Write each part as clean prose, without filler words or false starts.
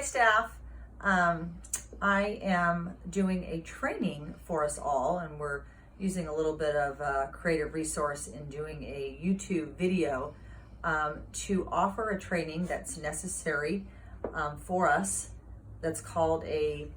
Hi staff. I am doing a training for us all, and we're using a little bit of a creative resource in doing a YouTube video to offer a training that's necessary for us that's called a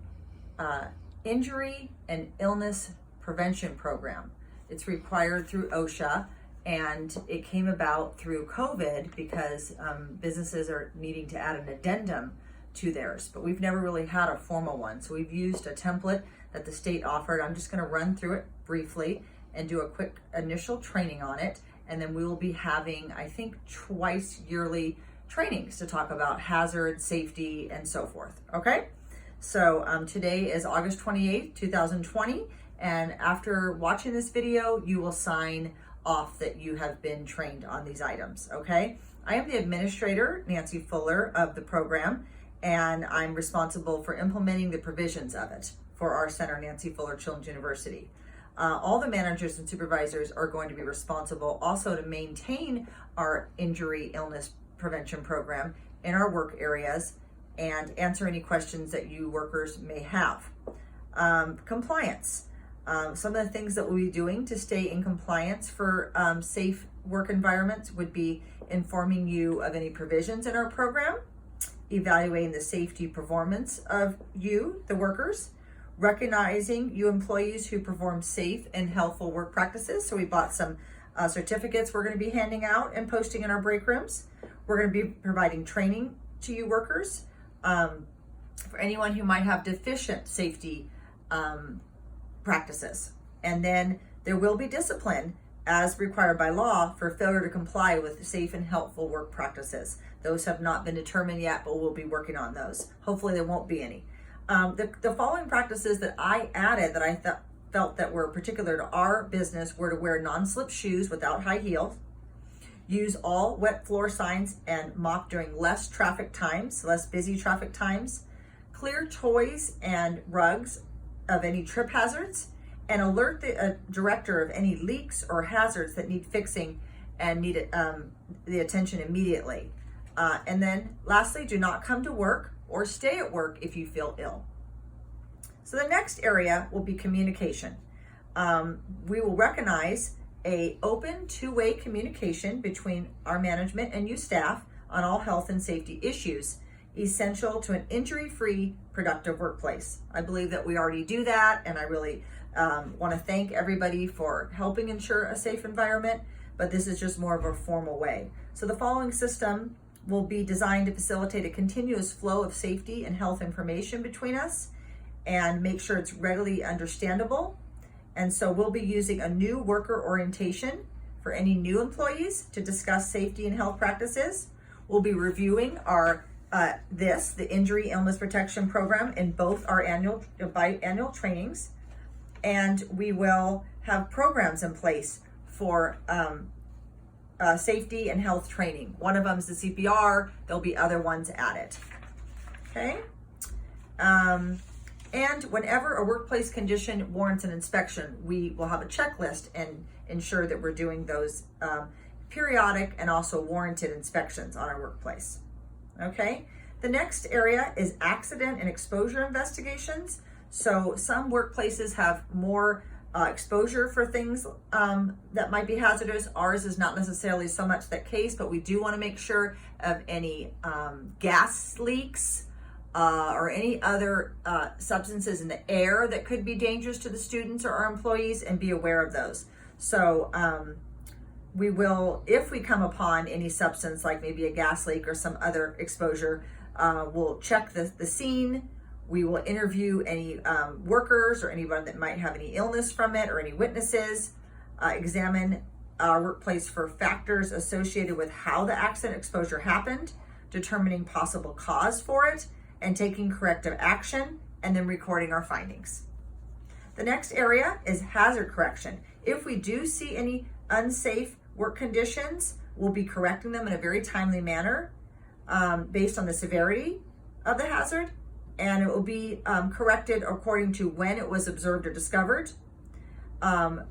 injury and illness prevention program. It's required through OSHA, and it came about through COVID because businesses are needing to add an addendum to theirs, but we've never really had a formal one. So we've used a template that the state offered. I'm just going to run through it briefly and do a quick initial training on it, and then we will be having, I think, twice yearly trainings to talk about hazard, safety, and so forth. Okay, so today is August 28th, 2020, and after watching this video, you will sign off that you have been trained on these items. Okay, I am the administrator, Nancy Fuller, of the program, and I'm responsible for implementing the provisions of it for our center, Nancy Fuller Children's University. All the managers and supervisors are going to be responsible also to maintain our injury illness prevention program in our work areas and answer any questions that you workers may have. Compliance. Some of the things that we'll be doing to stay in compliance for safe work environments would be informing you of any provisions in our program, evaluating the safety performance of you, the workers, recognizing you employees who perform safe and healthful work practices. So we bought some certificates we're going to be handing out and posting in our break rooms. We're going to be providing training to you workers for anyone who might have deficient safety practices. And then there will be discipline as required by law for failure to comply with safe and helpful work practices. Those have not been determined yet, but we'll be working on those. Hopefully there won't be any. The following practices that I added that I felt that were particular to our business were to wear non-slip shoes without high heels, use all wet floor signs and mop during less busy traffic times, clear toys and rugs of any trip hazards, and alert the director of any leaks or hazards that need fixing and need the attention immediately. And then lastly, do not come to work or stay at work if you feel ill. So the next area will be communication. We will recognize a open two-way communication between our management and you staff on all health and safety issues, essential to an injury-free, productive workplace. I believe that we already do that, and I really want to thank everybody for helping ensure a safe environment, but this is just more of a formal way. So the following system will be designed to facilitate a continuous flow of safety and health information between us and make sure it's readily understandable. And so we'll be using a new worker orientation for any new employees to discuss safety and health practices. We'll be reviewing our the Injury Illness Protection Program in both our biannual trainings, and we will have programs in place for safety and health training. One of them is the CPR. There'll be other ones added. Okay. And whenever a workplace condition warrants an inspection, we will have a checklist and ensure that we're doing those periodic and also warranted inspections on our workplace. Okay. The next area is accident and exposure investigations. So some workplaces have more exposure for things that might be hazardous. Ours is not necessarily so much that case, but we do want to make sure of any gas leaks or any other substances in the air that could be dangerous to the students or our employees, and be aware of those. So we will, if we come upon any substance like maybe a gas leak or some other exposure, we'll check the scene. We will interview any workers or anyone that might have any illness from it or any witnesses, examine our workplace for factors associated with how the accident exposure happened, determining possible cause for it, and taking corrective action, and then recording our findings. The next area is hazard correction. If we do see any unsafe work conditions, we'll be correcting them in a very timely manner based on the severity of the hazard, and it will be corrected according to when it was observed or discovered,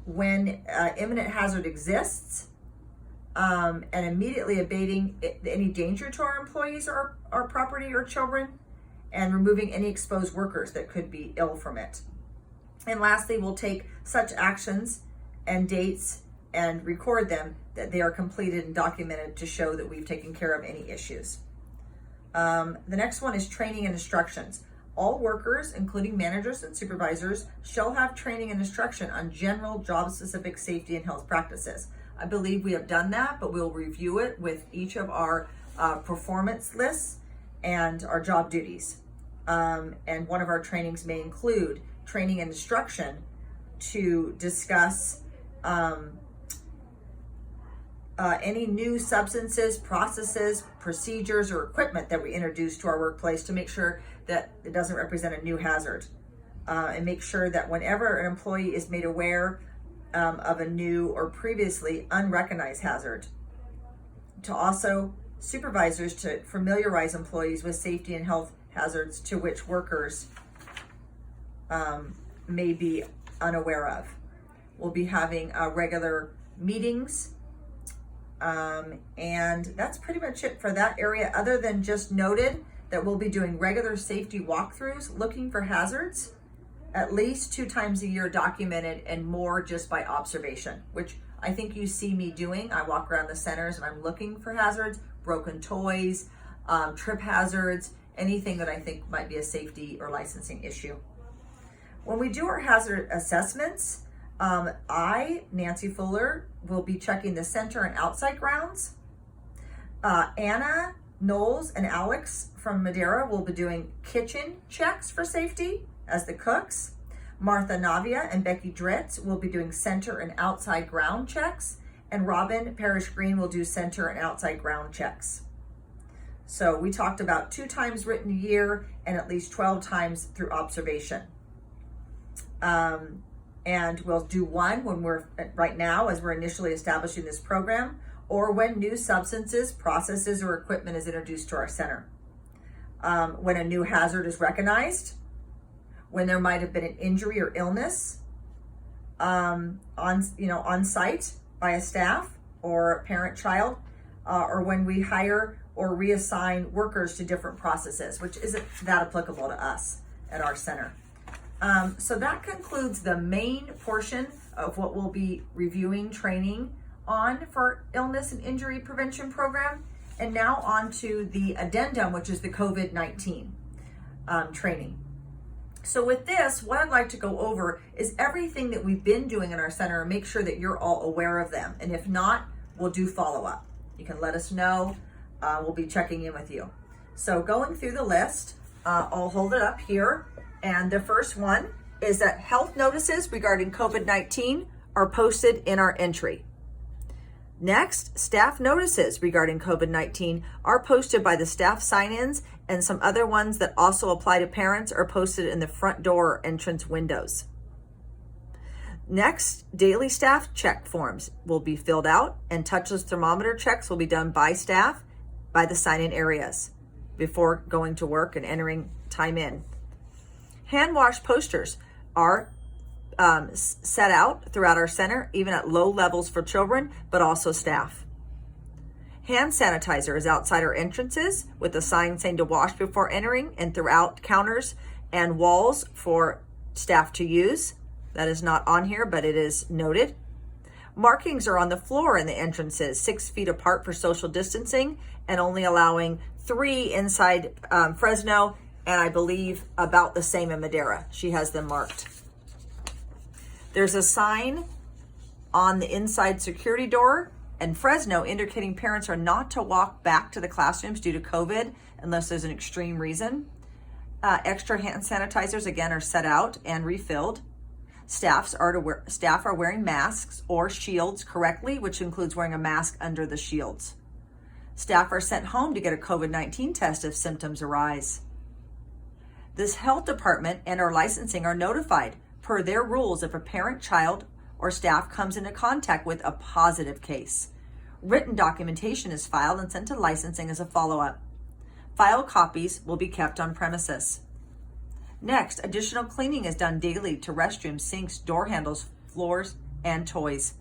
when imminent hazard exists, and immediately abating any danger to our employees or our property or children, and removing any exposed workers that could be ill from it. And lastly, we'll take such actions and dates and record them that they are completed and documented to show that we've taken care of any issues. The next one is training and instructions. All workers, including managers and supervisors, shall have training and instruction on general job-specific safety and health practices. I believe we have done that, but we'll review it with each of our performance lists and our job duties. And one of our trainings may include training and instruction to discuss any new substances, processes, procedures, or equipment that we introduce to our workplace to make sure that it doesn't represent a new hazard. And make sure that whenever an employee is made aware of a new or previously unrecognized hazard, to also supervisors to familiarize employees with safety and health hazards to which workers may be unaware of. We'll be having regular meetings, and that's pretty much it for that area, other than just noted that we'll be doing regular safety walkthroughs, looking for hazards, at least 2 times a year documented, and more just by observation, which I think you see me doing. I walk around the centers and I'm looking for hazards, broken toys, trip hazards, anything that I think might be a safety or licensing issue. When we do our hazard assessments, Nancy Fuller, will be checking the center and outside grounds. Anna Knowles and Alex from Madeira will be doing kitchen checks for safety as the cooks. Martha Navia and Becky Dritz will be doing center and outside ground checks, and Robin Parrish Green will do center and outside ground checks. So we talked about 2 times written a year and at least 12 times through observation. And we'll do one when we're right now, as we're initially establishing this program, or when new substances, processes, or equipment is introduced to our center. When a new hazard is recognized, when there might have been an injury or illness on site by a staff or a parent-child, or when we hire or reassign workers to different processes, which isn't that applicable to us at our center. So that concludes the main portion of what we'll be reviewing training on for illness and injury prevention program. And now on to the addendum, which is the COVID-19 training. So with this, what I'd like to go over is everything that we've been doing in our center and make sure that you're all aware of them. And if not, we'll do follow-up. You can let us know. We'll be checking in with you. So going through the list, I'll hold it up here. And the first one is that health notices regarding COVID-19 are posted in our entry. Next, staff notices regarding COVID-19 are posted by the staff sign-ins, and some other ones that also apply to parents are posted in the front door or entrance windows. Next, daily staff check forms will be filled out, and touchless thermometer checks will be done by staff by the sign-in areas before going to work and entering time in. Hand wash posters are set out throughout our center, even at low levels for children, but also staff. Hand sanitizer is outside our entrances with a sign saying to wash before entering, and throughout counters and walls for staff to use. That is not on here, but it is noted. Markings are on the floor in the entrances, 6 feet apart for social distancing, and only allowing 3 inside Fresno, and I believe about the same in Madeira. She has them marked. There's a sign on the inside security door in Fresno indicating parents are not to walk back to the classrooms due to COVID unless there's an extreme reason. Extra hand sanitizers, again, are set out and refilled. Staff are wearing masks or shields correctly, which includes wearing a mask under the shields. Staff are sent home to get a COVID-19 test if symptoms arise. This health department and our licensing are notified per their rules if a parent, child, or staff comes into contact with a positive case. Written documentation is filed and sent to licensing as a follow-up. File copies will be kept on premises. Next, additional cleaning is done daily to restrooms, sinks, door handles, floors, and toys.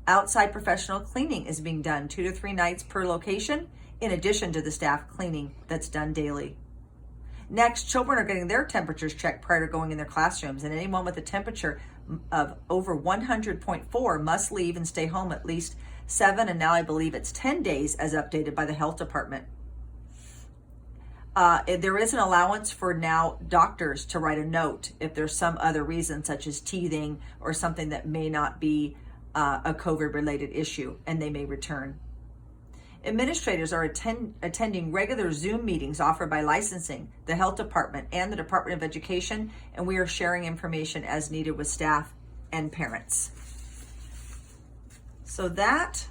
Outside professional cleaning is being done 2 to 3 nights per location, in addition to the staff cleaning that's done daily. Next, children are getting their temperatures checked prior to going in their classrooms, and anyone with a temperature of over 100.4 must leave and stay home at least 7, and now I believe it's 10 days as updated by the health department. There is an allowance for now doctors to write a note if there's some other reason, such as teething or something that may not be a COVID related issue, and they may return. Administrators are attending regular Zoom meetings offered by licensing, the health department, and the Department of Education, and we are sharing information as needed with staff and parents. So that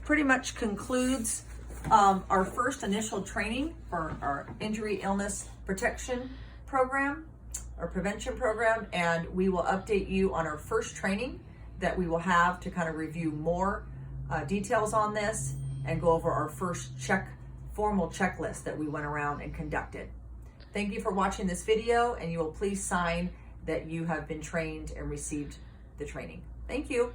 pretty much concludes our first initial training for our injury illness protection program, our prevention program, and we will update you on our first training that we will have to kind of review more details on this and go over our first formal checklist that we went around and conducted. Thank you for watching this video, and you will please sign that you have been trained and received the training. Thank you.